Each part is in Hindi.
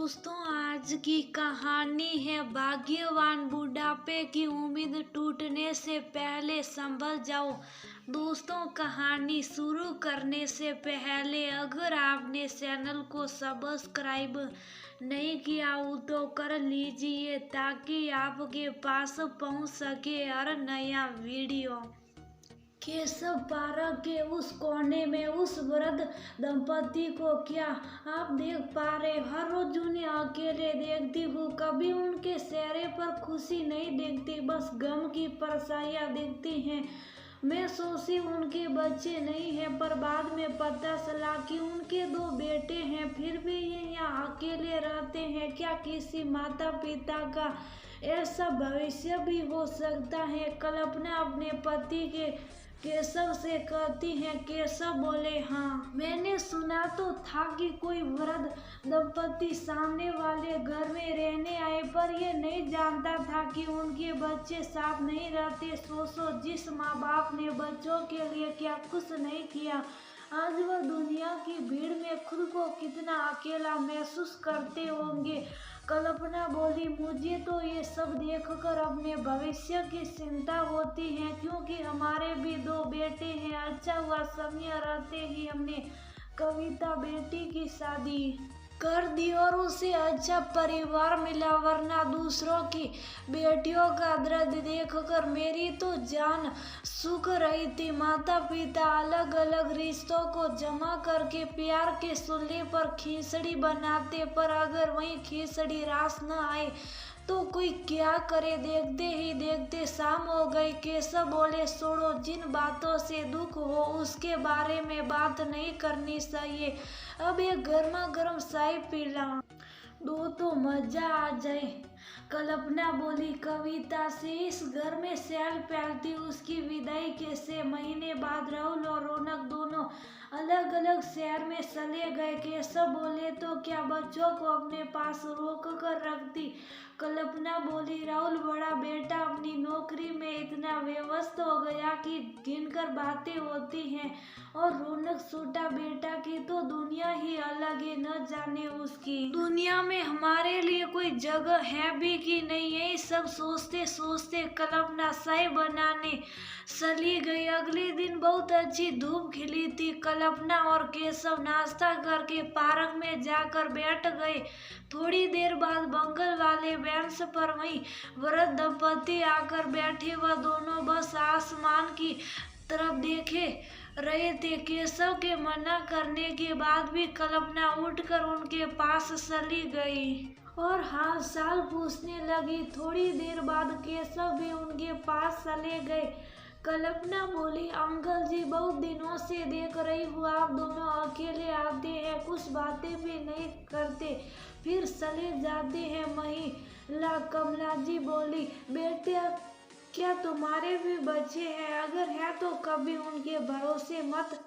दोस्तों, आज की कहानी है भाग्यवान। बुढ़ापे की उम्मीद टूटने से पहले संभल जाओ। दोस्तों, कहानी शुरू करने से पहले अगर आपने चैनल को सब्सक्राइब नहीं किया हो तो कर लीजिए ताकि आपके पास पहुंच सके हर नया वीडियो। केशव पार्क के उस कोने में उस वृद्ध दंपति को क्या आप देख पा रहे? हर रोज उन्हें अकेले देखती हूँ, कभी उनके चेहरे पर खुशी नहीं देखती, बस गम की परछाइयाँ दिखती हैं। मैं सोची उनके बच्चे नहीं हैं, पर बाद में पता चला कि उनके दो बेटे हैं, फिर भी ये यहाँ अकेले रहते हैं। क्या किसी माता पिता का ऐसा भविष्य भी हो सकता है? कल्पना अपने पति के केशव से कहती है। केशव बोले, हाँ, मैंने सुना तो था कि कोई वृद्ध दंपति सामने वाले घर में रहने आए, पर यह नहीं जानता था कि उनके बच्चे साथ नहीं रहते। सोचो, जिस माँ बाप ने बच्चों के लिए क्या कुछ नहीं किया, आज वह दुनिया की भीड़ में खुद को कितना अकेला महसूस करते होंगे। कल्पना बोली, मुझे तो ये सब देखकर अपने भविष्य की चिंता होती है, क्योंकि हमारे भी दो बेटे हैं। अच्छा हुआ समय रहते ही हमने कविता बेटी की शादी कर दी और उसे अच्छा परिवार मिला, वरना दूसरों की बेटियों का दर्द देखकर मेरी तो जान सूख रही थी। माता पिता अलग अलग रिश्तों को जमा करके प्यार के सूल्हे पर खिचड़ी बनाते, पर अगर वही खिचड़ी रास न आए तो कोई क्या करे? देखते ही देखते शाम हो गई। केशव बोले, छोड़ो, जिन बातों से दुख हो उसके बारे में बात नहीं करनी चाहिए। अब ये गर्मा गर्म चाय पिला दो तो मजा आ जाए। कल्पना बोली, कविता से इस घर में सैल फैलती। उसकी विदाई के 6 महीने बाद राहुल और रौनक दोनों अलग अलग शहर में चले गए। केशव बोले, तो क्या बच्चों को अपने पास रोक कर रखती? कल्पना बोली, राहुल बड़ा बेटा अपनी नौकरी में इतना व्यस्त हो गया कि गिनकर बातें होती हैं, और रौनक छोटा बेटा की तो दुनिया ही अलग है, न जाने उसकी दुनिया में हमारे लिए कोई जगह है भी कि नहीं। यही सब सोचते सोचते कल्पना चाय बनाने चली गई। अगले दिन बहुत अच्छी धूप खिली थी। कल्पना और केशव नाश्ता करके पार्क में जाकर बैठ गए। थोड़ी देर बाद बंगल वाले बेंच पर वही वृद्ध दंपति आकर बैठे। वह दोनों बस आसमान की तरफ देखे रहे थे। केशव के मना करने के बाद भी कल्पना उठकर उनके पास चली गई और हाल चाल पूछने लगी। थोड़ी देर बाद केशव भी उनके पास चले गए। कल्पना बोली, अंकल जी, बहुत दिनों से देख रही हूँ आप दोनों अकेले आते हैं, कुछ बातें भी नहीं करते, फिर चले जाते हैं। महिला कमला जी बोली, बेटे, क्या तुम्हारे भी बच्चे हैं? अगर है तो कभी उनके भरोसे मत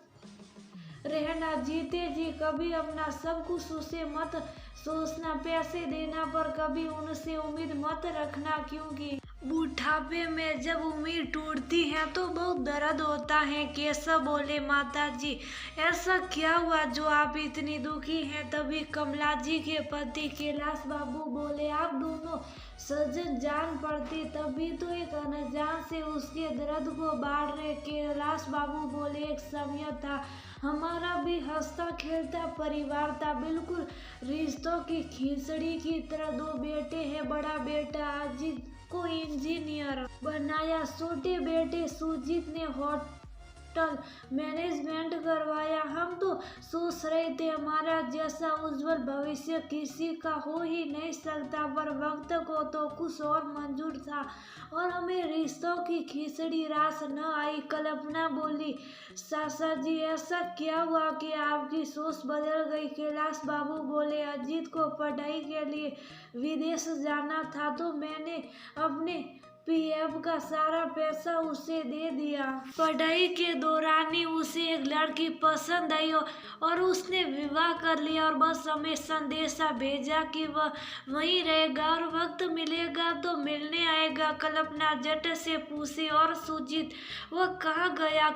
रहना। जीते जी कभी अपना सब कुछ उसे मत सोचना। पैसे देना पर कभी उनसे उम्मीद मत रखना, क्योंकि बुढ़ापे में जब उम्मीद टूटती है तो बहुत दर्द होता है। केशव बोले, माता जी, ऐसा क्या हुआ जो आप इतनी दुखी हैं? तभी कमला जी के पति कैलाश बाबू बोले, आप दोनों सजन जान पड़ते, तभी तो एक अनजान से उसके दर्द को बांट रहे। कैलाश बाबू बोले, एक समय था, हमारा भी हंसता खेलता परिवार था, बिल्कुल रिश्तों की खिचड़ी की तरह। दो बेटे हैं, बड़ा बेटा अजीत को इंजीनियर बनाया, छोटे बेटे सुजीत ने होटल मैनेजमेंट करवाया। हम तो सोच रहे थे हमारा जैसा उज्जवल भविष्य किसी का हो ही नहीं सकता, पर वक्त को तो कुछ और मंजूर था और हमें रिश्तों की खिचड़ी रास न आई। कल्पना बोली, सासा जी, ऐसा क्या हुआ कि आपकी सोच बदल गई? कैलाश बाबू बोले, अजीत को पढ़ाई के लिए विदेश जाना था, तो मैंने अपने पीएफ का सारा पैसा उसे दे दिया। पढ़ाई के दौरान ही उसे एक लड़की पसंद आई और उसने विवाह कर लिया और बस हमें संदेशा भेजा कि वह वहीं रहेगा और वक्त मिलेगा तो मिलने आएगा। कल्पना झट से पूछी, और सुजीत वह कहाँ गया?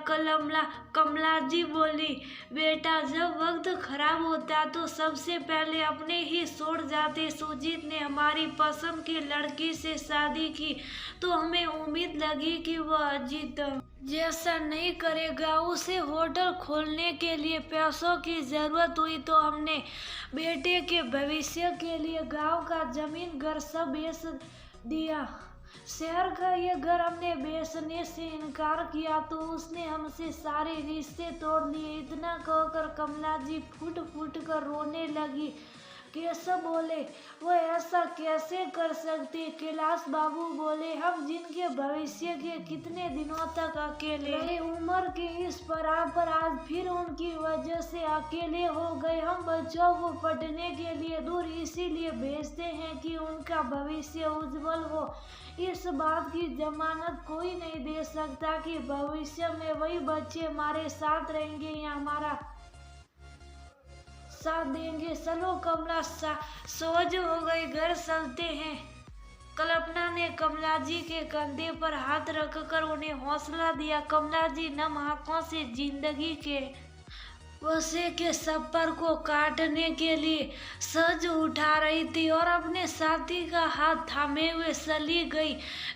कमला जी बोली, बेटा जब वक्त खराब होता तो सबसे पहले अपने ही छोड़ जाते। सुजीत ने हमारी पसंद की लड़की से शादी की तो हमें उम्मीद लगी कि वह अजीत जैसा नहीं करेगा। उसे होटल खोलने के लिए पैसों की जरूरत हुई तो हमने बेटे के भविष्य के लिए गांव का जमीन घर सब बेच दिया। शहर का ये घर हमने बेचने से इनकार किया तो उसने हमसे सारे रिश्ते तोड़ लिए। इतना कहकर कमला जी फूट फूट कर रोने लगी। केशव बोले, वो ऐसा कैसे कर सकते? कैलाश बाबू बोले, हम जिनके भविष्य के कितने दिनों तक अकेले रहे, उम्र के इस पड़ाव पर आज फिर उनकी वजह से अकेले हो गए। हम बच्चों को पढ़ने के लिए दूर इसीलिए भेजते हैं कि उनका भविष्य उज्जवल हो। इस बात की जमानत कोई नहीं दे सकता कि भविष्य में वही बच्चे हमारे साथ रहेंगे या हमारा साथ देंगे। चलो कमला, सोच हो गई, घर चलते हैं। कल्पना ने कमला जी के कंधे पर हाथ रखकर उन्हें हौसला दिया। कमला जी नम आंखों से जिंदगी के वसे के सफर को काटने के लिए सज उठा रही थी और अपने साथी का हाथ थामे हुए चली गई।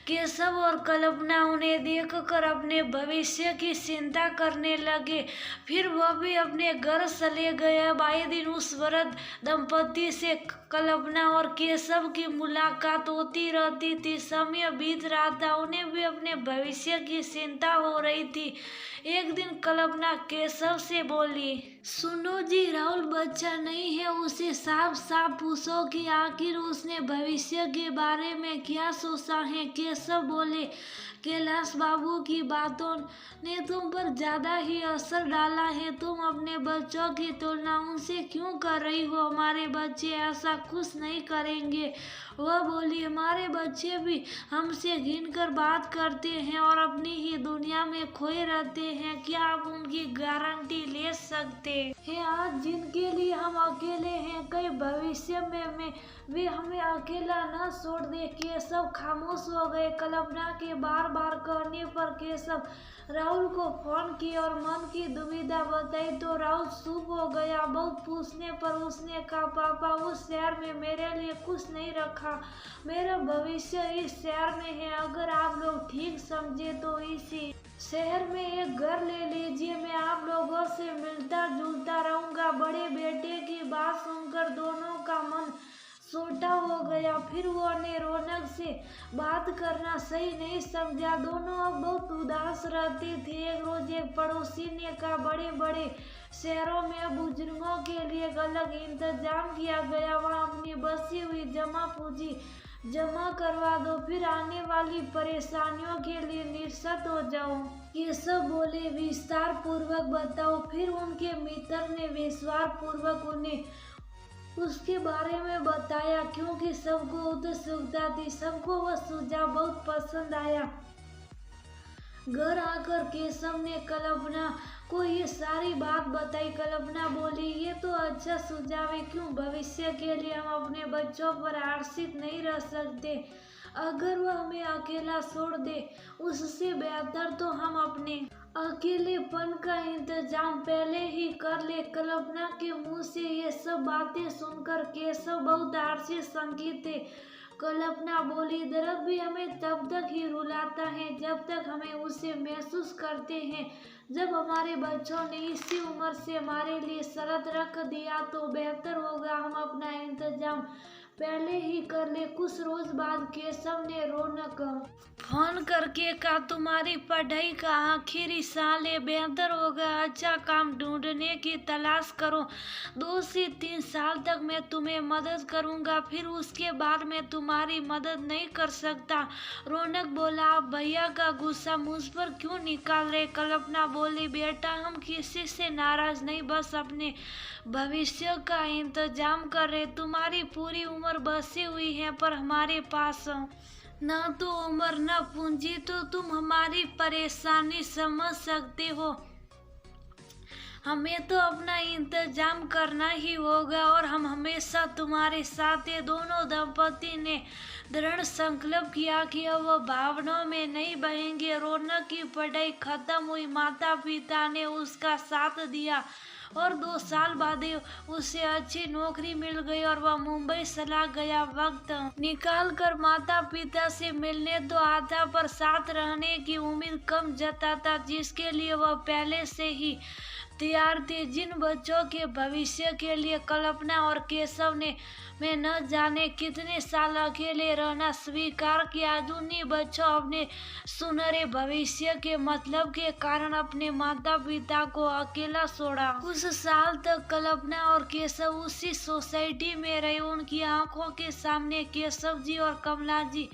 केशव और कल्पना उन्हें देखकर अपने भविष्य की चिंता करने लगे। फिर वह भी अपने घर चले गए। अब आए दिन उस वृद्ध दंपति से कल्पना और केशव की मुलाकात होती रहती थी। समय बीत रहा था, उन्हें भी अपने भविष्य की चिंता हो रही थी। एक दिन कल्पना केशव से बोली, सुनो जी, राहुल बच्चा नहीं है, उसे साफ साफ पूछो कि आखिर उसने भविष्य के बारे में क्या सोचा है। केशव बोले, कैलाश बाबू की बातों ने तुम पर ज्यादा ही असर डाला है। तुम अपने बच्चों की तुलना उनसे क्यों कर रही हो? हमारे बच्चे ऐसा कुछ नहीं करेंगे। वह बोली, हमारे बच्चे भी हमसे घिन कर बात करते हैं और अपनी ही दुनिया में खोए रहते हैं। क्या आप उनकी गारंटी ले सकते हैं? आज जिनके लिए हम अकेले हैं, कई भविष्य में वे हमें अकेला न छोड़ दे। केशव खामोश हो गए। कल्पना के बार बार कहने पर केशव राहुल को फोन किया और मन की दुविधा बताई तो राहुल चुप हो गया। बहुत पूछने पर उसने कहा, पापा उस शहर में मेरे लिए कुछ नहीं रखा, मेरा भविष्य इस शहर में है। अगर आप लोग ठीक समझे तो इसी शहर में एक घर ले लीजिए, मैं आप लोगों से मिलता जुलता रहूंगा। बड़े बेटे की बात सुनकर दोनों का मन छोटा हो गया। फिर वो ने रौनक से बात करना सही नहीं समझा। दोनों अब बहुत उदास रहते थे। एक रोज एक पड़ोसी ने कहा, बड़े बड़े शहरों में बुजुर्गों के लिए एक अलग इंतजाम किया गया, वहाँ अपनी बची हुई जमा पूंजी जमा करवा दो, फिर आने वाली परेशानियों के लिए निश्चित हो जाओ। ये सब बोले, विस्तार पूर्वक बताओ। फिर उनके मित्र ने विस्तार पूर्वक उन्हें उसके बारे में बताया, क्योंकि सबको उत्सुकता थी। सबको वह सुझाव बहुत पसंद आया। घर आकर केशव ने कल्पना को ये सारी बात बताई। कल्पना बोली, ये तो अच्छा सुझाव है, क्यों भविष्य के लिए हम अपने बच्चों पर आश्रित नहीं रह सकते? अगर वह हमें अकेला छोड़ दे, उससे बेहतर तो हम अपने अकेलेपन का इंतजाम पहले ही कर ले। कल्पना के मुंह से ये सब बातें सुनकर केशव बहुत आश्चर्य संकित थे। कल्पना बोली, दर्द भी हमें तब तक ही रुलाता है जब तक हमें उसे महसूस करते हैं। जब हमारे बच्चों ने इसी उम्र से हमारे लिए शर्त रख दिया तो बेहतर होगा हम अपना इंतजाम पहले ही कर ले। कुछ रोज बाद केशव ने रौनक फोन करके कहा, तुम्हारी पढ़ाई का आखिरी साल है, बेहतर होगा अच्छा काम ढूंढने की तलाश करो। 2 से 3 साल तक मैं तुम्हें मदद करूंगा, फिर उसके बाद मैं तुम्हारी मदद नहीं कर सकता। रौनक बोला, आप भैया का गुस्सा मुझ पर क्यों निकाल रहे? कल्पना बोली, बेटा हम किसी से नाराज नहीं, बस अपने भविष्य का इंतजाम कर रहे। तुम्हारी पूरी उम्र बची हुई है पर हमारे पास ना तो उम्र ना पूंजी, तो तुम हमारी परेशानी समझ सकते हो। हमें तो अपना इंतजाम करना ही होगा और हम हमेशा तुम्हारे साथ हैं। दोनों दंपति ने दृढ़ संकल्प किया कि अब वह भावनाओं में नहीं बहेंगे। रौनक की पढ़ाई खत्म हुई, माता पिता ने उसका साथ दिया और 2 साल बाद उसे अच्छी नौकरी मिल गई और वह मुंबई चला गया। वक्त निकाल कर माता पिता से मिलने तो आता, पर साथ रहने की उम्मीद कम जताता, जिसके लिए वह पहले से ही तैयार थे। जिन बच्चों के भविष्य के लिए कल्पना और केशव ने मैं न जाने कितने साल अकेले रहना स्वीकार किया, आज उन्हीं बच्चों अपने सुनहरे भविष्य के मतलब के कारण अपने माता पिता को अकेला छोड़ा। कुछ साल तक कल्पना और केशव उसी सोसाइटी में रहे। उनकी आंखों के सामने केशव जी और कमला जी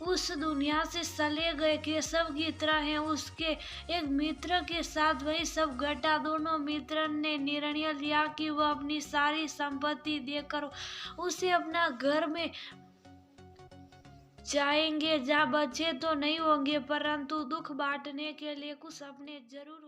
उस दुनिया से चले गए। केशव की तरह है उसके एक मित्र के साथ वही सब घटा। दोनों मित्र ने निर्णय लिया कि वह अपनी सारी संपत्ति देकर उसे अपना घर में जाएंगे, जहाँ बच्चे तो नहीं होंगे परंतु दुख बांटने के लिए कुछ अपने जरूर